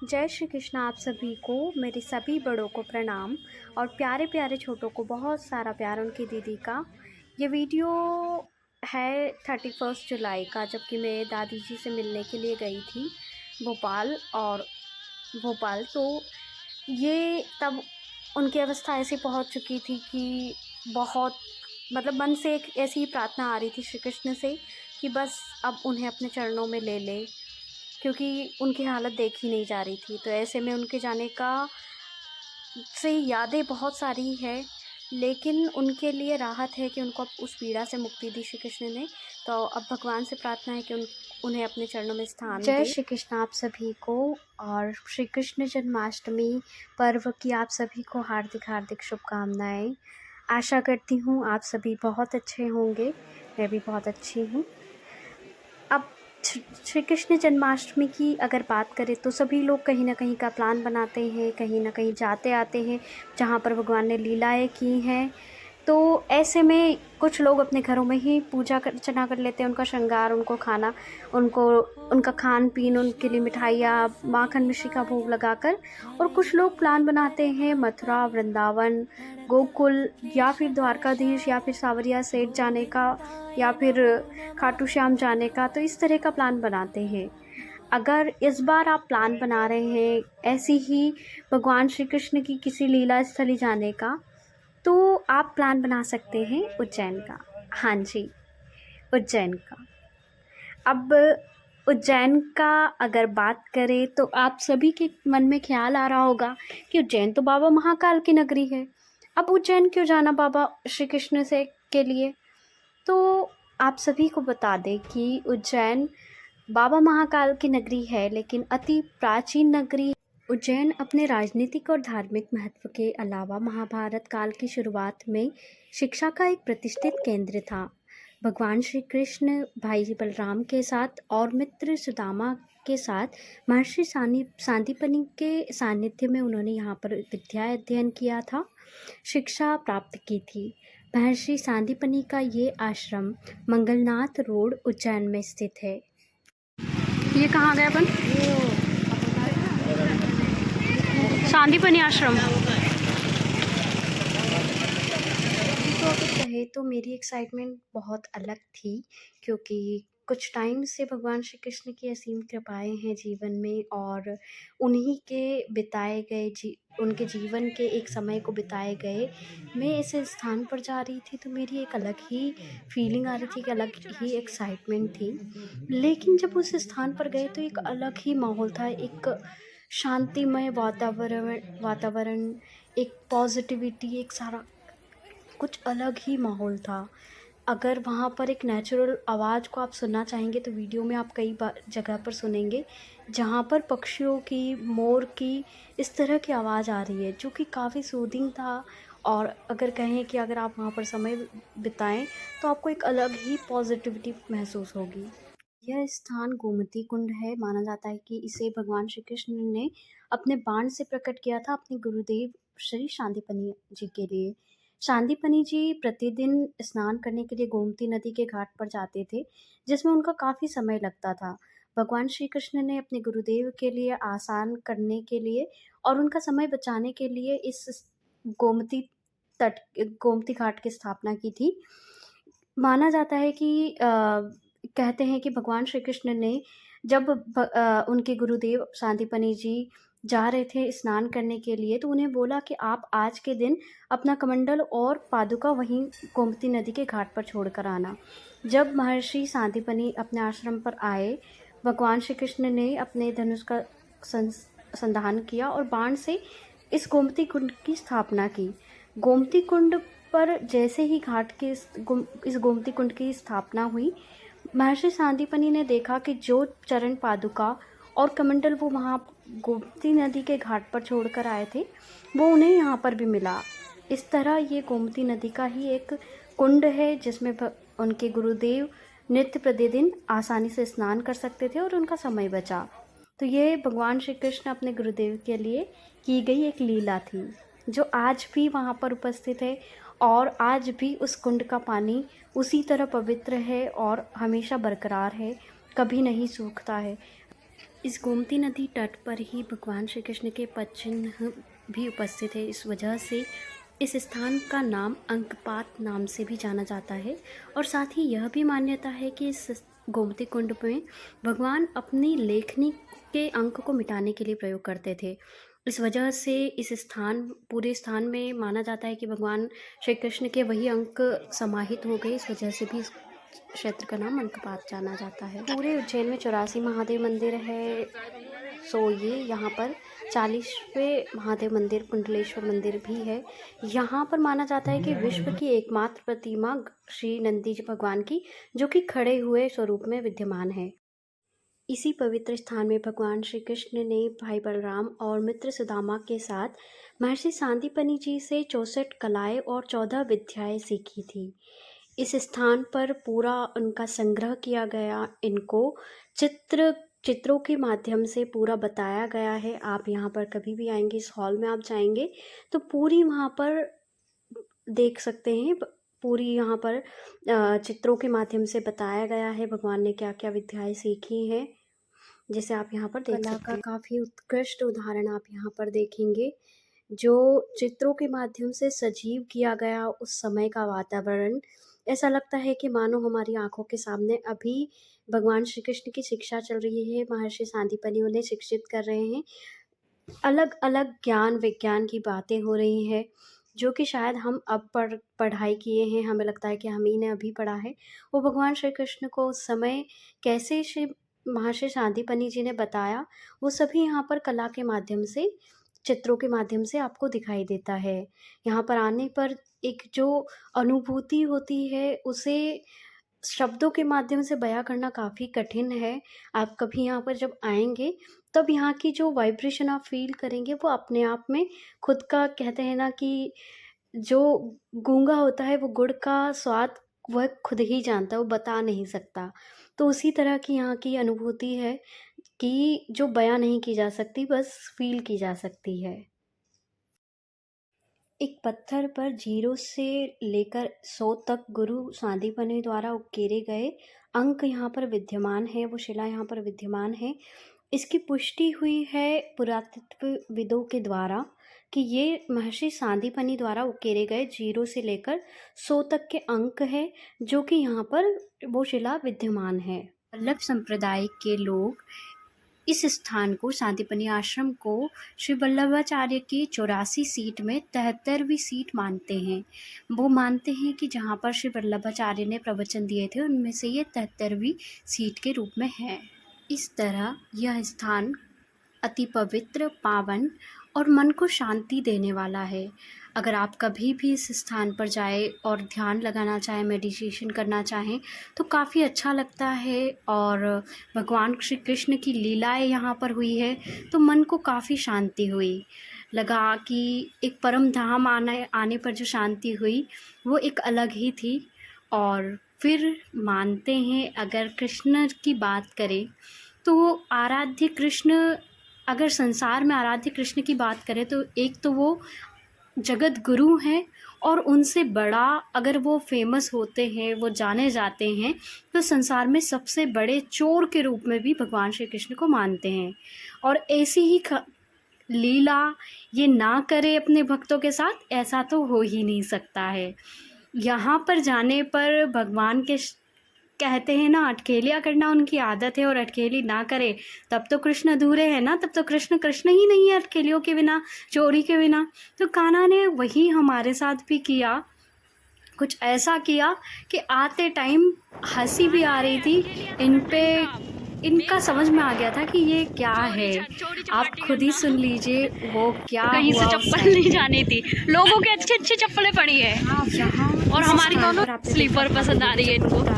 जय श्री कृष्ण। आप सभी को मेरे सभी बड़ों को प्रणाम और प्यारे प्यारे छोटों को बहुत सारा प्यार उनकी दीदी का। ये वीडियो है 31 जुलाई का, जबकि मैं दादी जी से मिलने के लिए गई थी भोपाल। तो ये तब उनकी अवस्था ऐसी पहुंच चुकी थी कि बहुत मन से एक ऐसी ही प्रार्थना आ रही थी श्री कृष्ण से कि बस अब उन्हें अपने चरणों में ले ले, क्योंकि उनकी हालत देखी नहीं जा रही थी। तो ऐसे में उनके जाने का से यादें बहुत सारी है, लेकिन उनके लिए राहत है कि उनको अब उस पीड़ा से मुक्ति दी श्री कृष्ण ने। तो अब भगवान से प्रार्थना है कि उन्हें अपने चरणों में स्थान दे। जय श्री कृष्ण आप सभी को, और श्री कृष्ण जन्माष्टमी पर्व की आप सभी को हार्दिक हार्दिक शुभकामनाएं। आशा करती हूँ आप सभी बहुत अच्छे होंगे, मैं भी बहुत अच्छी हूँ। अब श्री कृष्ण जन्माष्टमी की अगर बात करें तो सभी लोग कहीं ना कहीं का प्लान बनाते हैं, कहीं ना कहीं जाते आते हैं जहाँ पर भगवान ने लीलाएं की हैं। तो ऐसे में कुछ लोग अपने घरों में ही पूजा अर्चना कर लेते हैं, उनका श्रृंगार, उनको खाना, उनका खान पीन, उनके लिए मिठाइयाँ, माखन मिश्री का भोग लगाकर। और कुछ लोग प्लान बनाते हैं मथुरा, वृंदावन, गोकुल या फिर द्वारकाधीश या फिर सावरिया सेठ जाने का या फिर खाटू श्याम जाने का। तो इस तरह का प्लान बनाते हैं। अगर इस बार आप प्लान बना रहे हैं ऐसी ही भगवान श्री कृष्ण की किसी लीला स्थली जाने का, तो आप प्लान बना सकते हैं उज्जैन का। हाँ जी, उज्जैन का। अब उज्जैन का अगर बात करें तो आप सभी के मन में ख्याल आ रहा होगा कि उज्जैन तो बाबा महाकाल की नगरी है, अब उज्जैन क्यों जाना बाबा श्री कृष्ण से के लिए। तो आप सभी को बता दें कि उज्जैन बाबा महाकाल की नगरी है, लेकिन अति प्राचीन नगरी। उज्जैन अपने राजनीतिक और धार्मिक महत्व के अलावा महाभारत काल की शुरुआत में शिक्षा का एक प्रतिष्ठित केंद्र था। भगवान श्री कृष्ण भाई बलराम के साथ और मित्र सुदामा के साथ महर्षि सांदीपनि के सानिध्य में उन्होंने यहाँ पर विद्या अध्ययन किया था, शिक्षा प्राप्त की थी। महर्षि सांदीपनि का ये आश्रम मंगलनाथ रोड उज्जैन में स्थित है। ये कहाँ गए अपन? सांदीपनि आश्रम। तो अगर कहे तो मेरी एक्साइटमेंट बहुत अलग थी, क्योंकि कुछ टाइम से भगवान श्री कृष्ण की असीम कृपाएं हैं जीवन में, और उन्हीं के बिताए गए उनके जीवन के एक समय को बिताए गए मैं ऐसे स्थान पर जा रही थी, तो मेरी एक अलग ही फीलिंग आ रही थी, एक अलग ही एक्साइटमेंट थी। लेकिन जब उस स्थान पर गए तो एक अलग ही माहौल था, एक शांतिमय वातावरण, एक पॉजिटिविटी, एक सारा कुछ अलग ही माहौल था। अगर वहाँ पर एक नेचुरल आवाज़ को आप सुनना चाहेंगे तो वीडियो में आप कई बार जगह पर सुनेंगे जहाँ पर पक्षियों की, मोर की, इस तरह की आवाज़ आ रही है, जो कि काफ़ी सूदिंग था। और अगर कहें कि अगर आप वहाँ पर समय बिताएं तो आपको एक अलग ही पॉजिटिविटी महसूस होगी। यह स्थान गोमती कुंड है। माना जाता है कि इसे भगवान श्री कृष्ण ने अपने बाण से प्रकट किया था अपने गुरुदेव श्री सांदीपनि जी के लिए। सांदीपनि जी प्रतिदिन स्नान करने के लिए गोमती नदी के घाट पर जाते थे, जिसमें उनका काफ़ी समय लगता था। भगवान श्री कृष्ण ने अपने गुरुदेव के लिए आसान करने के लिए और उनका समय बचाने के लिए इस गोमती तट गोमती घाट की स्थापना की थी। माना जाता है कि कहते हैं कि भगवान श्री कृष्ण ने जब उनके गुरुदेव सांदीपनि जी जा रहे थे स्नान करने के लिए, तो उन्हें बोला कि आप आज के दिन अपना कमंडल और पादुका वहीं गोमती नदी के घाट पर छोड़कर आना। जब महर्षि सांदीपनि अपने आश्रम पर आए, भगवान श्री कृष्ण ने अपने धनुष का संधान किया और बाण से इस गोमती कुंड की स्थापना की। गोमती कुंड पर जैसे ही घाट के इस गोमती कुंड की स्थापना हुई, महर्षि सांदीपनि ने देखा कि जो चरण पादुका और कमंडल वो वहाँ गोमती नदी के घाट पर छोड़कर आए थे, वो उन्हें यहाँ पर भी मिला। इस तरह ये गोमती नदी का ही एक कुंड है जिसमें उनके गुरुदेव नित्य प्रतिदिन आसानी से स्नान कर सकते थे और उनका समय बचा। तो ये भगवान श्री कृष्ण अपने गुरुदेव के लिए की गई एक लीला थी, जो आज भी वहाँ पर उपस्थित है। और आज भी उस कुंड का पानी उसी तरह पवित्र है और हमेशा बरकरार है, कभी नहीं सूखता है। इस गोमती नदी तट पर ही भगवान श्री कृष्ण के पद चिन्ह भी उपस्थित है। इस वजह से इस स्थान का नाम अंकपात नाम से भी जाना जाता है। और साथ ही यह भी मान्यता है कि इस गोमती कुंड में भगवान अपनी लेखनी के अंक को मिटाने के लिए प्रयोग करते थे। इस वजह से इस स्थान पूरे स्थान में माना जाता है कि भगवान श्री कृष्ण के वही अंक समाहित हो गए। इस वजह से भी इस क्षेत्र का नाम अंकपात जाना जाता है। पूरे उज्जैन में 84 महादेव मंदिर है। सो ये यहाँ पर 40वें महादेव मंदिर कुंडलेश्वर मंदिर भी है। यहाँ पर माना जाता है कि विश्व की एकमात्र प्रतिमा श्री नंदी जी भगवान की, जो कि खड़े हुए स्वरूप में विद्यमान है। इसी पवित्र स्थान में भगवान श्री कृष्ण ने भाई बलराम और मित्र सुदामा के साथ महर्षि सांदीपनि जी से 64 कलाएं और 14 विद्याएं सीखी थी। इस स्थान पर पूरा उनका संग्रह किया गया, इनको चित्रों के माध्यम से पूरा बताया गया है। आप यहाँ पर कभी भी आएंगे, इस हॉल में आप जाएंगे तो पूरी वहाँ पर देख सकते हैं। पूरी यहाँ पर चित्रों के माध्यम से बताया गया है भगवान ने क्या क्या विद्याएं सीखी हैं, जैसे आप यहाँ पर देख सकते हैं। काफ़ी उत्कृष्ट उदाहरण आप यहाँ पर देखेंगे, जो चित्रों के माध्यम से सजीव किया गया उस समय का वातावरण। ऐसा लगता है कि मानो हमारी आंखों के सामने अभी भगवान श्री कृष्ण की शिक्षा चल रही है, महर्षि सांदीपनि उन्हें शिक्षित कर रहे हैं। अलग अलग ज्ञान विज्ञान की बातें हो रही हैं, जो कि शायद हम अब पढ़ाई किए हैं, हमें लगता है कि हम ही ने अभी पढ़ा है। वो भगवान श्री कृष्ण को उस समय कैसे श्री महर्षि सांदीपनि जी ने बताया, वो सभी यहाँ पर कला के माध्यम से, चित्रों के माध्यम से आपको दिखाई देता है। यहाँ पर आने पर एक जो अनुभूति होती है, उसे शब्दों के माध्यम से बयां करना काफ़ी कठिन है। आप कभी यहाँ पर जब आएंगे तब यहाँ की जो वाइब्रेशन आप फील करेंगे, वो अपने आप में खुद का, कहते हैं ना कि जो गूंगा होता है वो गुड़ का स्वाद वह खुद ही जानता है, वो बता नहीं सकता। तो उसी तरह की यहाँ की अनुभूति है कि जो बयां नहीं की जा सकती, बस फील की जा सकती है। एक पत्थर पर 0 से लेकर 100 तक गुरु सांदीपनि द्वारा उकेरे गए अंक यहाँ पर विद्यमान है, वो शिला यहाँ पर विद्यमान है। इसकी पुष्टि हुई है पुरातत्वविदों के द्वारा कि ये महर्षि सांदीपनि द्वारा उकेरे गए 0 से लेकर 100 तक के अंक है, जो कि यहाँ पर वो शिला विद्यमान है। वल्लभ संप्रदाय के लोग इस स्थान को, सांदीपनि आश्रम को, श्री वल्लभाचार्य की 84 सीट में 73वीं सीट मानते हैं। वो मानते हैं कि जहाँ पर श्री वल्लभाचार्य ने प्रवचन दिए थे, उनमें से ये 73वीं सीट के रूप में है। इस तरह यह स्थान अति पवित्र, पावन और मन को शांति देने वाला है। अगर आप कभी भी इस स्थान पर जाए और ध्यान लगाना चाहें, मेडिटेशन करना चाहें, तो काफ़ी अच्छा लगता है। और भगवान श्री कृष्ण की लीलाएं यहाँ पर हुई है, तो मन को काफ़ी शांति हुई। लगा कि एक परम धाम आने पर जो शांति हुई, वो एक अलग ही थी। और फिर मानते हैं, अगर कृष्ण की बात करें तो आराध्य कृष्ण, अगर संसार में आराध्य कृष्ण की बात करें तो एक तो वो जगत गुरु हैं, और उनसे बड़ा अगर वो फेमस होते हैं, वो जाने जाते हैं, तो संसार में सबसे बड़े चोर के रूप में भी भगवान श्री कृष्ण को मानते हैं। और ऐसी ही लीला ये ना करे अपने भक्तों के साथ, ऐसा तो हो ही नहीं सकता है। यहाँ पर जाने पर भगवान के, कहते हैं ना, अटखेलियाँ करना उनकी आदत है, और अटखेली ना करे तब तो कृष्ण अधूरे हैं ना, तब तो कृष्ण कृष्ण ही नहीं है अटखेलियों के बिना, चोरी के बिना। तो कान्हा ने वही हमारे साथ भी किया, कुछ ऐसा किया कि आते टाइम हंसी भी आ रही थी इन पे। इनका समझ में आ गया था कि ये क्या है। आप खुद ही सुन लीजिए वो क्या कहीं से हुआ। चप्पल नहीं जानी थी, लोगों के अच्छे अच्छे चप्पलें पड़ी है, और हमारी दोनों स्लीपर पसंद आ रही है इनको।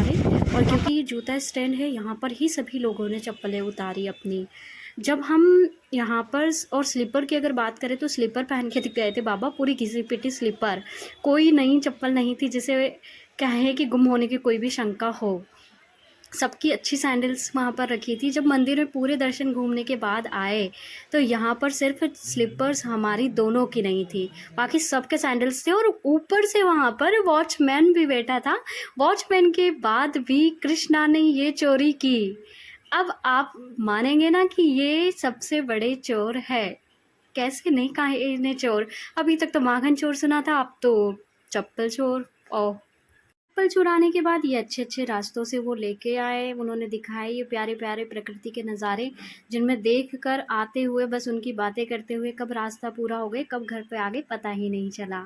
और क्योंकि जूता स्टैंड है, यहाँ पर ही सभी लोगों ने चप्पलें उतारी अपनी। जब हम यहाँ पर, और स्लीपर की अगर बात करें तो स्लीपर पहन के गए थे बाबा, पूरी घिसी पिटी स्लीपर, कोई नई चप्पल नहीं थी जिसे कहें कि गुम होने की कोई भी शंका हो। सबकी अच्छी सैंडल्स वहाँ पर रखी थी। जब मंदिर में पूरे दर्शन घूमने के बाद आए तो यहाँ पर सिर्फ स्लीपर्स हमारी दोनों की नहीं थी, बाकी सबके सैंडल्स थे। और ऊपर से वहाँ पर वॉचमैन भी बैठा था। वॉचमैन के बाद भी कृष्णा ने ये चोरी की। अब आप मानेंगे ना कि ये सबसे बड़े चोर है। कैसे नहीं कहा इन्हें चोर? अभी तक तो माखन चोर सुना था, अब तो चप्पल चोर। और चप्पल चुराने के बाद ये अच्छे-अच्छे रास्तों से वो लेके आए, उन्होंने दिखाए ये प्यारे-प्यारे प्रकृति के नज़ारे, जिनमें देखकर आते हुए बस उनकी बातें करते हुए कब रास्ता पूरा हो गए, कब घर पे आ गए पता ही नहीं चला।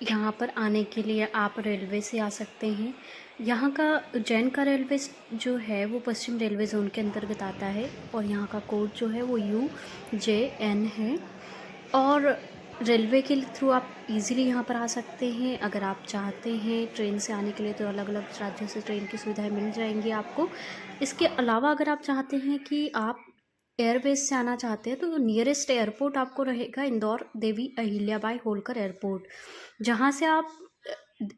यहाँ पर आने के लिए आप रेलवे से आ सकते हैं। यहाँ का उज्जैन का रेलवे जो है वो पश्चिम रेलवे ज़ोन के अंतर्गत आता है और यहाँ का कोड जो है वो UJN है। और रेलवे के थ्रू आप इजीली यहाँ पर आ सकते हैं। अगर आप चाहते हैं ट्रेन से आने के लिए तो अलग अलग राज्यों से ट्रेन की सुविधाएं मिल जाएंगी आपको। इसके अलावा अगर आप चाहते हैं कि आप एयरबेस से आना चाहते हैं तो नियरेस्ट एयरपोर्ट आपको रहेगा इंदौर देवी अहिल्याबाई होलकर एयरपोर्ट, जहाँ से आप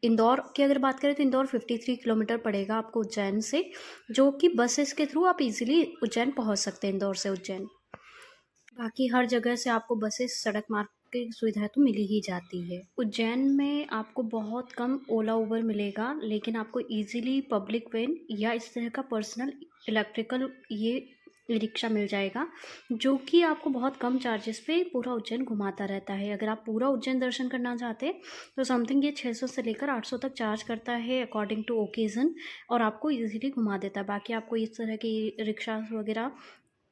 इंदौर की अगर बात करें तो इंदौर 53 किलोमीटर पड़ेगा आपको उज्जैन से, जो कि बसेस के थ्रू आप इजीली उज्जैन पहुँच सकते हैं इंदौर से उज्जैन। बाकी हर जगह से आपको बसेस सड़क मार्ग की सुविधा तो मिल ही जाती है। उज्जैन में आपको बहुत कम ओला उबर मिलेगा, लेकिन आपको इजीली पब्लिक वैन या इस तरह का पर्सनल इलेक्ट्रिकल ये रिक्शा मिल जाएगा, जो कि आपको बहुत कम चार्जेस पे पूरा उज्जैन घुमाता रहता है। अगर आप पूरा उज्जैन दर्शन करना चाहते हैं तो समथिंग ये 600 से लेकर 800 तक चार्ज करता है अकॉर्डिंग टू ओकेज़न, और आपको इजीली घुमा देता है। बाकी आपको इस तरह की रिक्शा वगैरह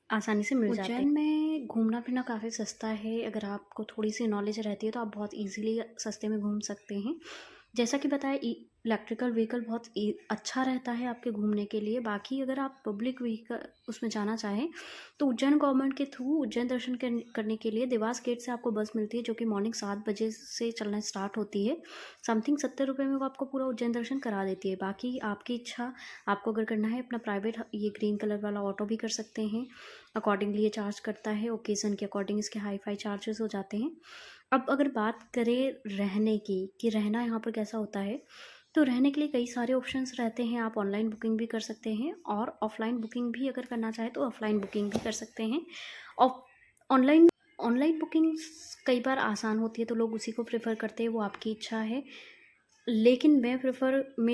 आसानी से मिल जाते हैं। उज्जैन में घूमना फिरना काफ़ी सस्ता है। अगर आपको थोड़ी सी नॉलेज रहती है तो आप बहुत इजीली सस्ते में घूम सकते हैं। जैसा कि बताया इलेक्ट्रिकल व्हीकल बहुत अच्छा रहता है आपके घूमने के लिए। बाकी अगर आप पब्लिक व्हीकल उसमें जाना चाहें तो उज्जैन गवर्नमेंट के थ्रू उज्जैन दर्शन करने के लिए देवास गेट से आपको बस मिलती है, जो कि मॉर्निंग 7 बजे से चलना स्टार्ट होती है। समथिंग 70 रुपये में वो आपको पूरा उज्जैन दर्शन करा देती है। बाकी आपकी इच्छा, आपको अगर करना है अपना प्राइवेट ये ग्रीन कलर वाला ऑटो भी कर सकते हैं। अकॉर्डिंगली ये चार्ज करता है, ओकेज़न के अकॉर्डिंग इसके हाई फाई चार्जेस हो जाते हैं। अब अगर बात करें रहने की कि रहना यहाँ पर कैसा होता है, तो रहने के लिए कई सारे ऑप्शंस रहते हैं। आप ऑनलाइन बुकिंग भी कर सकते हैं और ऑफ़लाइन बुकिंग भी अगर करना चाहें तो ऑफ़लाइन बुकिंग भी कर सकते हैं। और ऑनलाइन ऑनलाइन बुकिंग कई बार आसान होती है तो लोग उसी को प्रेफर करते हैं, वो आपकी इच्छा है। लेकिन मैं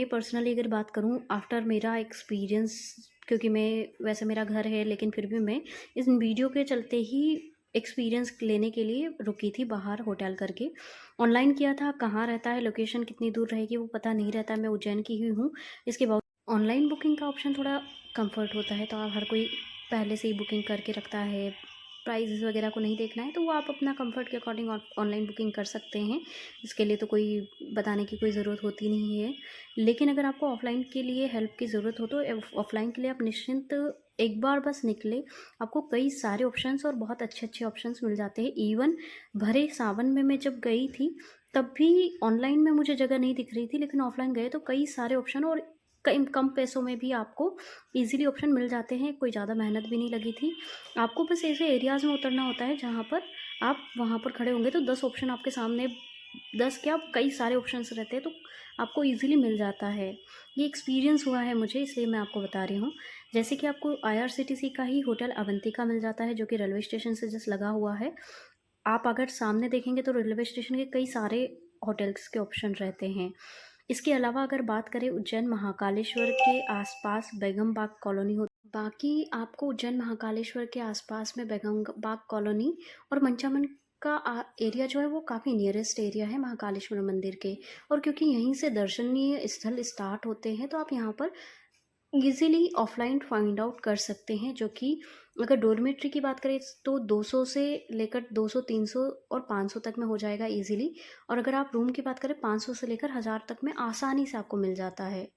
पर्सनली अगर बात करूँ आफ्टर मेरा एक्सपीरियंस, क्योंकि मैं वैसे मेरा घर है लेकिन फिर भी मैं इस वीडियो के चलते ही एक्सपीरियंस लेने के लिए रुकी थी बाहर होटल करके। ऑनलाइन किया था, कहाँ रहता है, लोकेशन कितनी दूर रहेगी वो पता नहीं रहता। मैं उज्जैन की ही हूँ। इसके बाद ऑनलाइन बुकिंग का ऑप्शन थोड़ा कंफर्ट होता है, तो आप हर कोई पहले से ही बुकिंग करके रखता है, प्राइस वगैरह को नहीं देखना है, तो वो आप अपना कंफर्ट के अकॉर्डिंग ऑनलाइन बुकिंग कर सकते हैं। इसके लिए तो कोई बताने की कोई ज़रूरत होती नहीं है। लेकिन अगर आपको ऑफ़लाइन के लिए हेल्प की ज़रूरत हो तो ऑफ़लाइन के लिए आप निश्चिंत एक बार बस निकले, आपको कई सारे ऑप्शंस और बहुत अच्छे-अच्छे ऑप्शंस मिल जाते हैं। इवन भरे सावन में मैं जब गई थी, तब भी ऑनलाइन में मुझे जगह नहीं दिख रही थी, लेकिन ऑफ़लाइन गए तो कई सारे ऑप्शन और कई कम पैसों में भी आपको ईज़िली ऑप्शन मिल जाते हैं। कोई ज़्यादा मेहनत भी नहीं लगी थी। आपको बस ऐसे एरियाज़ में उतरना होता है जहाँ पर आप वहाँ पर खड़े होंगे तो 10 ऑप्शन आपके सामने, 10 क्या कई सारे ऑप्शंस रहते हैं, तो आपको ईज़िली मिल जाता है। ये एक्सपीरियंस हुआ है मुझे, इसलिए मैं आपको बता रही हूँ। जैसे कि आपको IRCTC का ही होटल अवंतिका मिल जाता है, जो कि रेलवे स्टेशन से जस्ट लगा हुआ है। आप अगर सामने देखेंगे तो रेलवे स्टेशन के कई सारे होटल्स के ऑप्शन रहते हैं। इसके अलावा अगर बात करें उज्जैन महाकालेश्वर के आसपास बेगम बाग कॉलोनी हो, बाकी आपको उज्जैन महाकालेश्वर के आसपास में बेगम बाग कॉलोनी और मंचामन का एरिया जो है वो काफ़ी नियरेस्ट एरिया है महाकालेश्वर मंदिर के। और क्योंकि यहीं से दर्शनीय स्थल स्टार्ट होते हैं तो आप यहाँ पर ईज़िली ऑफ़लाइन फाइंड आउट कर सकते हैं, जो कि अगर डॉर्मेट्री की बात करें तो 200 से लेकर 200, 300 और 500 तक में हो जाएगा ईज़िली। और अगर आप रूम की बात करें 500 से लेकर 1000 तक में आसानी से आपको मिल जाता है।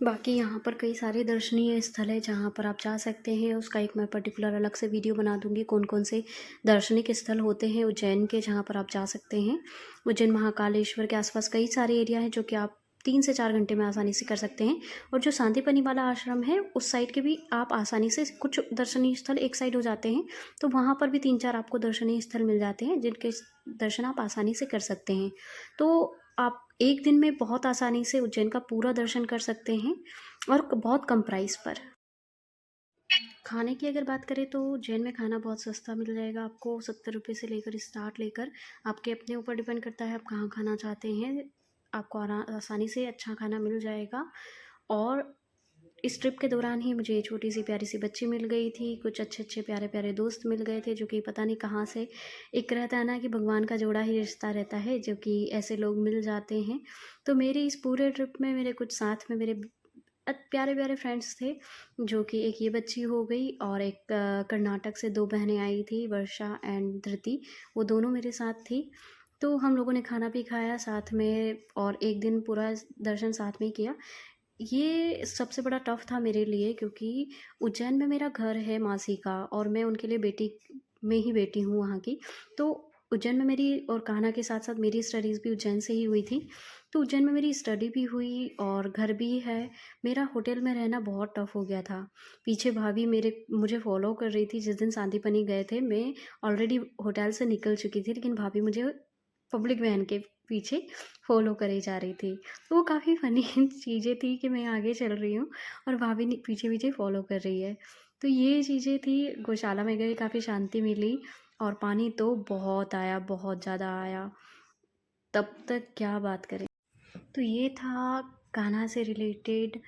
बाकी यहाँ पर कई सारे दर्शनीय स्थल हैं जहाँ पर आप जा सकते हैं। उसका एक मैं पर्टिकुलर अलग से वीडियो बना दूँगी, कौन कौन से दार्शनिक स्थल होते हैं उज्जैन के जहाँ पर आप जा सकते हैं। उज्जैन महाकालेश्वर के आसपास कई सारे एरिया हैं जो कि आप 3 से 4 घंटे में आसानी से कर सकते हैं। और जो सांदीपनि वाला आश्रम है उस साइड के भी आप आसानी से कुछ दर्शनीय स्थल एक साइड हो जाते हैं, तो वहाँ पर भी 3-4 आपको दर्शनीय स्थल मिल जाते हैं जिनके दर्शन आप आसानी से कर सकते हैं। तो आप एक दिन में बहुत आसानी से उज्जैन का पूरा दर्शन कर सकते हैं और बहुत कम प्राइस पर। खाने की अगर बात करें तो उज्जैन में खाना बहुत सस्ता मिल जाएगा आपको, 70 रुपये से लेकर स्टार्ट लेकर आपके अपने ऊपर डिपेंड करता है आप कहाँ खाना चाहते हैं। आपको आसानी से अच्छा खाना मिल जाएगा। और इस ट्रिप के दौरान ही मुझे छोटी सी प्यारी सी बच्ची मिल गई थी, कुछ अच्छे अच्छे प्यारे प्यारे दोस्त मिल गए थे जो कि पता नहीं कहाँ से। एक रहता है ना कि भगवान का जोड़ा ही रिश्ता रहता है, जो कि ऐसे लोग मिल जाते हैं। तो मेरी इस पूरे ट्रिप में मेरे कुछ साथ में मेरे प्यारे प्यारे फ्रेंड्स थे, जो कि एक ये बच्ची हो गई और एक कर्नाटक से 2 बहनें आई थी, वर्षा एंड धृति, वो दोनों मेरे साथ थी। तो हम लोगों ने खाना भी खाया साथ में और एक दिन पूरा दर्शन साथ में ही किया। ये सबसे बड़ा टफ़ था मेरे लिए, क्योंकि उज्जैन में मेरा घर है मासी का और मैं उनके लिए बेटी में ही बेटी हूँ वहाँ की। तो उज्जैन में मेरी और कान्हा के साथ साथ मेरी स्टडीज़ भी उज्जैन से ही हुई थी। तो उज्जैन में मेरी स्टडी भी हुई और घर भी है। मेरा होटल में रहना बहुत टफ़ हो गया था। पीछे भाभी मेरे मुझे फ़ॉलो कर रही थी। जिस दिन सांदीपनि गए थे मैं ऑलरेडी होटल से निकल चुकी थी, लेकिन भाभी मुझे पब्लिक वैन के पीछे फ़ॉलो करे जा रही थी। तो वो काफ़ी फ़नी चीज़ें थी कि मैं आगे चल रही हूँ और भाभी पीछे-पीछे फ़ॉलो कर रही है। तो ये चीज़ें थी, गौशाला में गए काफ़ी शांति मिली और पानी तो बहुत आया, बहुत ज़्यादा आया। तब तक क्या बात करें। तो ये था कान्हा से रिलेटेड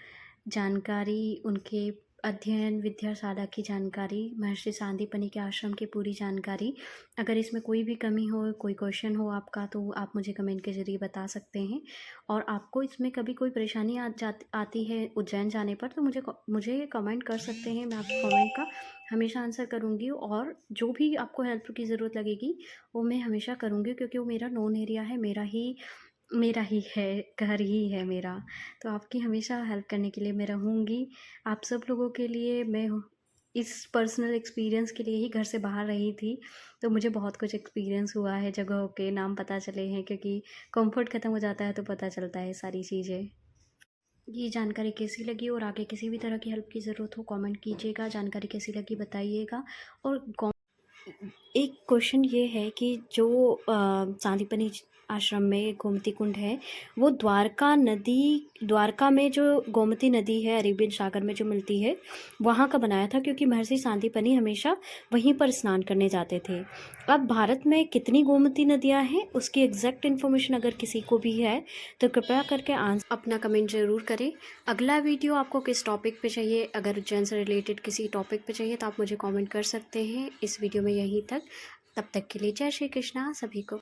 जानकारी, उनके अध्ययन विद्याशाला की जानकारी, महर्षि सांदीपनि के आश्रम की पूरी जानकारी। अगर इसमें कोई भी कमी हो, कोई क्वेश्चन हो आपका, तो आप मुझे कमेंट के ज़रिए बता सकते हैं। और आपको इसमें कभी कोई परेशानी आती है उज्जैन जाने पर, तो मुझे कमेंट कर सकते हैं। मैं आपके कमेंट का हमेशा आंसर करूँगी और जो भी आपको हेल्प की ज़रूरत लगेगी वो मैं हमेशा करूँगी, क्योंकि वो मेरा नोन एरिया है, मेरा ही है, घर ही है मेरा। तो आपकी हमेशा हेल्प करने के लिए मैं रहूँगी। आप सब लोगों के लिए मैं इस पर्सनल एक्सपीरियंस के लिए ही घर से बाहर रही थी, तो मुझे बहुत कुछ एक्सपीरियंस हुआ है, जगहों के नाम पता चले हैं, क्योंकि कंफर्ट ख़त्म हो जाता है तो पता चलता है सारी चीज़ें। ये जानकारी कैसी लगी और आगे किसी भी तरह की हेल्प की ज़रूरत हो कमेंट कीजिएगा, जानकारी कैसी लगी बताइएगा। और एक क्वेश्चन ये है कि जो सांदीपनि आश्रम में गोमती कुंड है, वो द्वारका में जो गोमती नदी है अरेबियन सागर में जो मिलती है, वहाँ का बनाया था, क्योंकि महर्षि सांदीपनि हमेशा वहीं पर स्नान करने जाते थे। अब भारत में कितनी गोमती नदियाँ हैं उसकी एग्जैक्ट इन्फॉर्मेशन अगर किसी को भी है तो कृपया करके अपना कमेंट ज़रूर करें। अगला वीडियो आपको किस टॉपिक पे चाहिए, अगर उज्जैन से रिलेटेड किसी टॉपिक पे चाहिए तो आप मुझे कमेंट कर सकते हैं। इस वीडियो में यहीं तक, तब तक के लिए जय श्री कृष्णा सभी को।